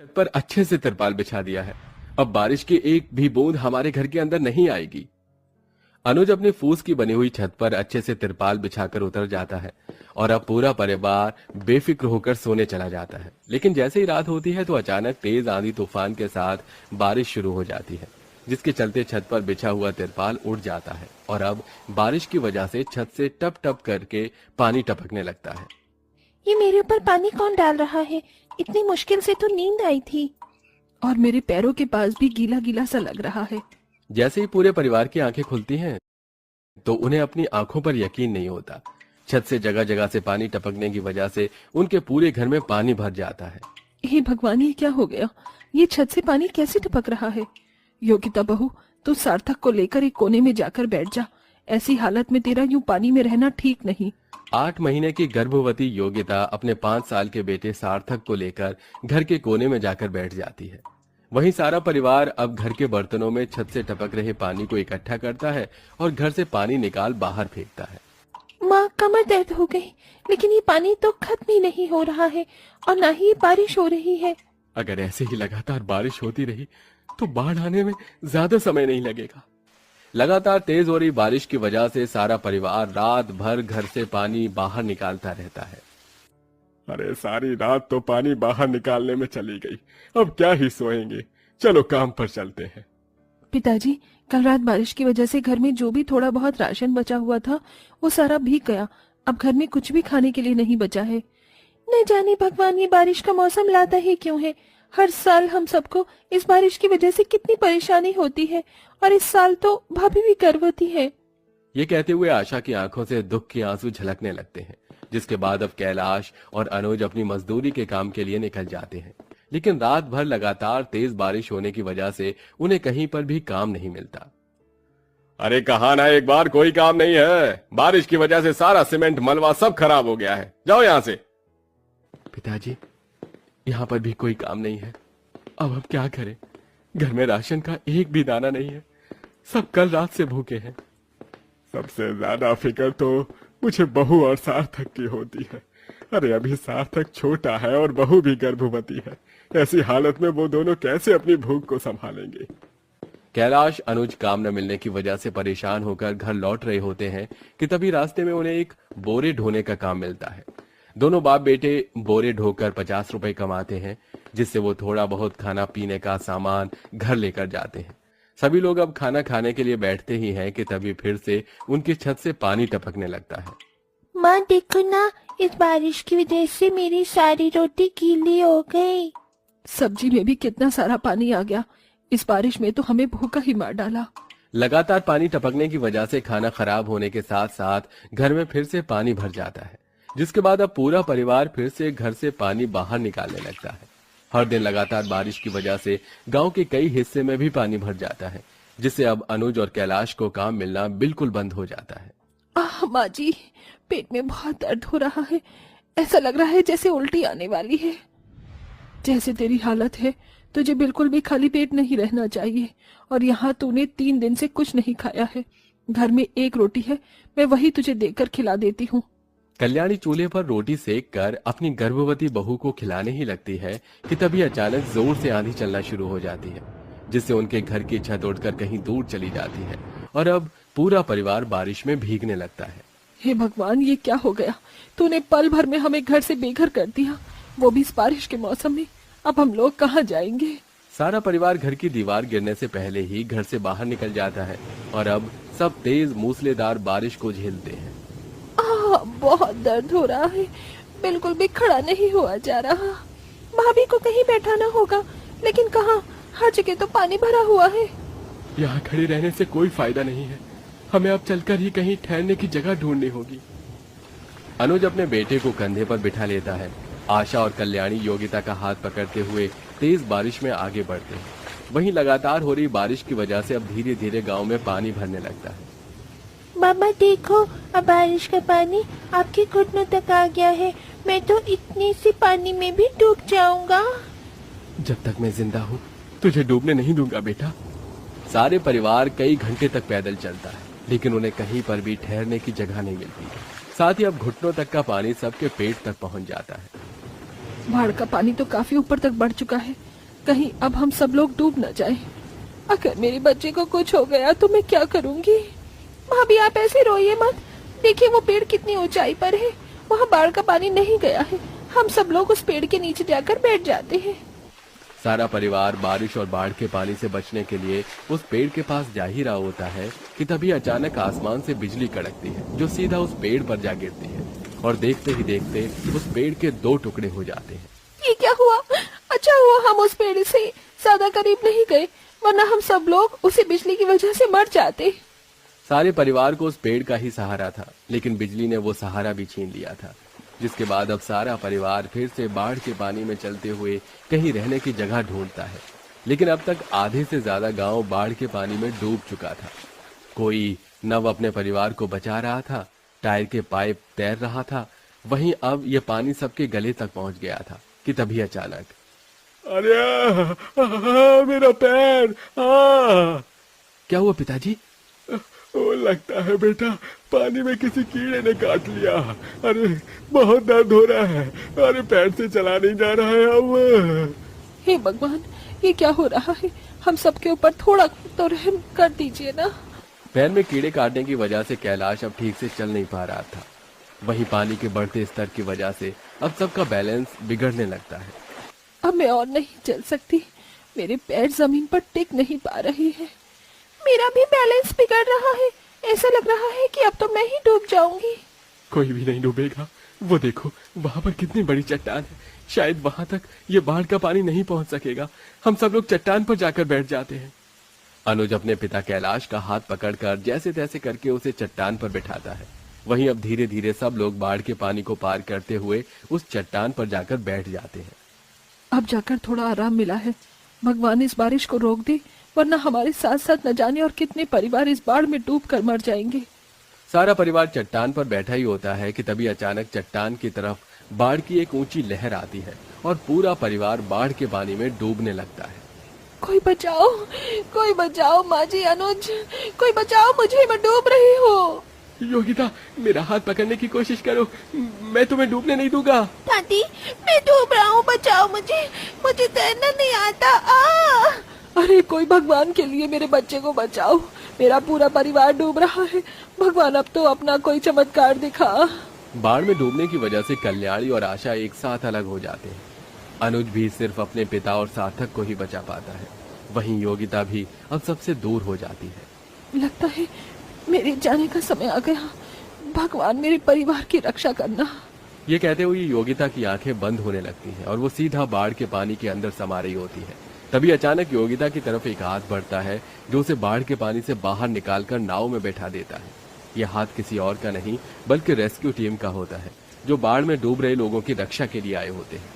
छत पर अच्छे से तिरपाल बिछा दिया है। अब बारिश की एक भी बूंद हमारे घर के अंदर नहीं आएगी। अनुज अपनी फूस की बनी हुई छत पर अच्छे से तिरपाल बिछाकर उतर जाता है और अब पूरा परिवार बेफिक्र होकर सोने चला जाता है। लेकिन जैसे ही रात होती है तो अचानक तेज आंधी तूफान के साथ बारिश शुरू हो जाती है, जिसके चलते छत पर बिछा हुआ तिरपाल उड़ जाता है और अब बारिश की वजह से छत से टप टप करके पानी टपकने लगता है। ये मेरे ऊपर पानी कौन डाल रहा है? इतनी मुश्किल से तो नींद आई थी और मेरे पैरों के पास भी गीला गीला सा लग रहा है। जैसे ही पूरे परिवार की आंखें खुलती हैं तो उन्हें अपनी आंखों पर यकीन नहीं होता। छत से जगह जगह से पानी टपकने की वजह से उनके पूरे घर में पानी भर जाता है। हे भगवान, ये क्या हो गया? ये छत से पानी कैसे टपक रहा है? योगिता बहू, तू सार्थक को लेकर एक कोने में जाकर बैठ जा। ऐसी हालत में तेरा यूं पानी में रहना ठीक नहीं। 8 महीने की गर्भवती योगिता अपने 5 साल के बेटे सार्थक को लेकर घर के कोने में जाकर बैठ जाती है। वहीं सारा परिवार अब घर के बर्तनों में छत से टपक रहे पानी को इकट्ठा करता है और घर से पानी निकाल बाहर फेंकता है। माँ, कमर दर्द हो गई, लेकिन ये पानी तो खत्म ही नहीं हो रहा है और ना ही बारिश हो रही है। अगर ऐसे ही लगातार बारिश होती रही तो बाढ़ आने में ज्यादा समय नहीं लगेगा। लगातार तेज हो रही बारिश की वजह से सारा परिवार रात भर घर से पानी बाहर निकालता रहता है। अरे सारी रात तो पानी बाहर निकालने में चली गई, अब क्या ही सोएंगे। चलो काम पर चलते हैं। पिताजी, कल रात बारिश की वजह से घर में जो भी थोड़ा बहुत राशन बचा हुआ था वो सारा भीग गया। अब घर में कुछ भी खाने के लिए नहीं बचा है। न जाने भगवान ये बारिश का मौसम लाता ही क्यों है। हर साल हम सबको इस बारिश की वजह से कितनी परेशानी होती है और इस साल तो भाभी भी गर्भवती है। ये कहते हुए आशा की आंखों से दुख के आंसू झलकने लगते हैं, जिसके बाद अब कैलाश और अनुज अपनी मजदूरी के काम के लिए निकल जाते हैं। लेकिन रात भर लगातार तेज बारिश होने की वजह से उन्हें कहीं पर भी काम नहीं मिलता। अरे कहा ना एक बार, कोई काम नहीं है। बारिश की वजह से सारा सीमेंट मलबा सब खराब हो गया है, जाओ यहां से। पिताजी, यहाँ पर भी कोई काम नहीं है। अब हम क्या करें? घर में राशन का एक भी दाना नहीं है। सब कल रात से भूखे हैं। सबसे ज्यादा फिक्र तो मुझे बहू और सार्थक की होती है। अरे अभी सार्थक छोटा है और बहू भी गर्भवती है। ऐसी हालत में वो दोनों कैसे अपनी भूख को संभालेंगे? कैलाश अनुज काम न मिलने की वजह से परेशान होकर घर लौट रहे होते हैं कि तभी रास्ते में उन्हें एक बोरे ढोने का काम मिलता है। दोनों बाप बेटे बोरे ढोकर 50 रुपए कमाते हैं, जिससे वो थोड़ा बहुत खाना पीने का सामान घर लेकर जाते हैं। सभी लोग अब खाना खाने के लिए बैठते ही हैं कि तभी फिर से उनकी छत से पानी टपकने लगता है। माँ देखो ना, इस बारिश की वजह से मेरी सारी रोटी गीली हो गई। सब्जी में भी कितना सारा पानी आ गया। इस बारिश में तो हमें भूखा ही मार डाला। लगातार पानी टपकने की वजह से खाना खराब होने के साथ साथ घर में फिर से पानी भर जाता है, जिसके बाद अब पूरा परिवार फिर से घर से पानी बाहर निकालने लगता है। हर दिन लगातार बारिश की वजह से गांव के कई हिस्से में भी पानी भर जाता है, जिससे अब अनुज और कैलाश को काम मिलना बिल्कुल बंद हो जाता है। माँ जी, पेट में बहुत दर्द हो रहा है। ऐसा लग रहा है जैसे उल्टी आने वाली है। जैसे तेरी हालत है, तुझे बिल्कुल भी खाली पेट नहीं रहना चाहिए। और यहाँ तूने 3 दिन से कुछ नहीं खाया है। घर में एक रोटी है, मैं वही तुझे देकर खिला देती हूँ। कल्याणी चूल्हे पर रोटी सेक कर अपनी गर्भवती बहू को खिलाने ही लगती है कि तभी अचानक जोर से आंधी चलना शुरू हो जाती है, जिससे उनके घर की छत उड़कर कहीं दूर चली जाती है और अब पूरा परिवार बारिश में भीगने लगता है। हे भगवान, ये क्या हो गया? तूने पल भर में हमें घर से बेघर कर दिया, वो भी इस बारिश के मौसम में। अब हम लोग कहाँ जाएंगे? सारा परिवार घर की दीवार गिरने से पहले ही घर से बाहर निकल जाता है और अब सब तेज मूसलेधार बारिश को झेलते हैं। बहुत दर्द हो रहा है, बिल्कुल भी खड़ा नहीं हुआ जा रहा। भाभी को कहीं बैठाना होगा, लेकिन कहाँ? हर जगह तो पानी भरा हुआ है। यहाँ खड़े रहने से कोई फायदा नहीं है, हमें अब चलकर ही कहीं ठहरने की जगह ढूंढनी होगी। अनुज अपने बेटे को कंधे पर बिठा लेता है। आशा और कल्याणी योगिता का हाथ पकड़ते हुए तेज बारिश में आगे बढ़ते हैं। वहीं लगातार हो रही बारिश की वजह से अब धीरे धीरे गांव में पानी भरने लगता है। मामा देखो, अब बारिश का पानी आपके घुटनों तक आ गया है। मैं तो इतनी सी पानी में भी डूब जाऊंगा। जब तक मैं जिंदा हूँ तुझे डूबने नहीं दूंगा बेटा। सारे परिवार कई घंटे तक पैदल चलता है, लेकिन उन्हें कहीं पर भी ठहरने की जगह नहीं मिलती। साथ ही अब घुटनों तक का पानी सबके पेट तक पहुंच जाता है। बाढ़ का पानी तो काफी ऊपर तक बढ़ चुका है। कहीं अब हम सब लोग डूब न जाएं। अगर मेरे बच्चे को कुछ हो गया तो मैं क्या करूंगी? भाभी आप ऐसे रोइए मत। देखिए वो पेड़ कितनी ऊंचाई पर है, वहाँ बाढ़ का पानी नहीं गया है। हम सब लोग उस पेड़ के नीचे जाकर बैठ जाते हैं। सारा परिवार बारिश और बाढ़ के पानी से बचने के लिए उस पेड़ के पास जा ही रहा होता है कि तभी अचानक आसमान से बिजली कड़कती है, जो सीधा उस पेड़ पर जा गिरती है और देखते ही देखते उस पेड़ के 2 टुकड़े हो जाते हैं। ये क्या हुआ? अच्छा हुआ हम उस पेड़ से ज्यादा करीब नहीं गए, वरना हम सब लोग उसी बिजली की वजह से मर जाते। सारे परिवार को उस पेड़ का ही सहारा था, लेकिन बिजली ने वो सहारा भी छीन लिया था, जिसके बाद अब सारा परिवार फिर से बाढ़ के पानी में चलते हुए कहीं रहने की जगह ढूंढता है। लेकिन अब तक आधे से ज्यादा गांव बाढ़ के पानी में डूब चुका था। कोई नव अपने परिवार को बचा रहा था, टायर के पाइप तैर रहा था, वहीं अब ये पानी सबके गले तक पहुंच गया था कि तभी अचानक, अरे मेरा पैर! क्या हुआ पिताजी? वो लगता है बेटा पानी में किसी कीड़े ने काट लिया। अरे बहुत दर्द हो रहा है। अरे पैर से चला नहीं जा रहा है अब। हे भगवान, ये क्या हो रहा है? हम सबके ऊपर थोड़ा तो रहम कर दीजिए ना। पैर में कीड़े काटने की वजह से कैलाश अब ठीक से चल नहीं पा रहा था। वहीं पानी के बढ़ते स्तर की वजह से अब सबका बैलेंस बिगड़ने लगता है। अब मैं और नहीं चल सकती, मेरे पैर जमीन पर टिक नहीं पा रहे हैं। मेरा भी बैलेंस बिगड़ रहा है, ऐसा लग रहा है कि अब तो मैं ही डूब जाऊंगी। कोई भी नहीं डूबेगा। वो देखो वहां पर कितनी बड़ी चट्टान है, शायद वहां तक ये बाढ़ का पानी नहीं पहुंच सकेगा। हम सब लोग चट्टान पर जाकर बैठ जाते हैं। अनुज अपने पिता कैलाश का हाथ पकड़कर जैसे तैसे करके उसे चट्टान पर बिठाता है। वहीं अब धीरे धीरे सब लोग बाढ़ के पानी को पार करते हुए उस चट्टान पर जाकर बैठ जाते हैं। अब जाकर थोड़ा आराम मिला है। भगवान इस बारिश को रोक दे, वरना हमारे साथ साथ न जाने और कितने परिवार इस बाढ़ में डूब कर मर जाएंगे। सारा परिवार चट्टान पर बैठा ही होता है कि तभी अचानक चट्टान की तरफ बाढ़ की एक ऊंची लहर आती है और पूरा परिवार बाढ़ के पानी में डूबने लगता है। कोई बचाओ माँ जी, अनुज, कोई बचाओ मुझे, मैं डूब रही हूँ। योगिता मेरा हाथ पकड़ने की कोशिश करो, मैं तुम्हें डूबने नहीं दूंगा। दादी मैं डूब रहा हूँ, बचाओ मुझे तैरना नहीं आता। अरे कोई भगवान के लिए मेरे बच्चे को बचाओ, मेरा पूरा परिवार डूब रहा है। भगवान अब तो अपना कोई चमत्कार दिखा। बाढ़ में डूबने की वजह से कल्याणी और आशा एक साथ अलग हो जाते हैं। अनुज भी सिर्फ अपने पिता और सार्थक को ही बचा पाता है। वहीं योगिता भी अब सबसे दूर हो जाती है। लगता है मेरे जाने का समय आ गया। भगवान मेरे परिवार की रक्षा करना। ये कहते हुए योगिता की आंखें बंद होने लगती हैं और वो सीधा बाढ़ के पानी के अंदर समा रही होती है। तभी अचानक योगिता की तरफ एक हाथ बढ़ता है, जो उसे बाढ़ के पानी से बाहर निकालकर नाव में बैठा देता है। यह हाथ किसी और का नहीं बल्कि रेस्क्यू टीम का होता है, जो बाढ़ में डूब रहे लोगों की रक्षा के लिए आए होते हैं।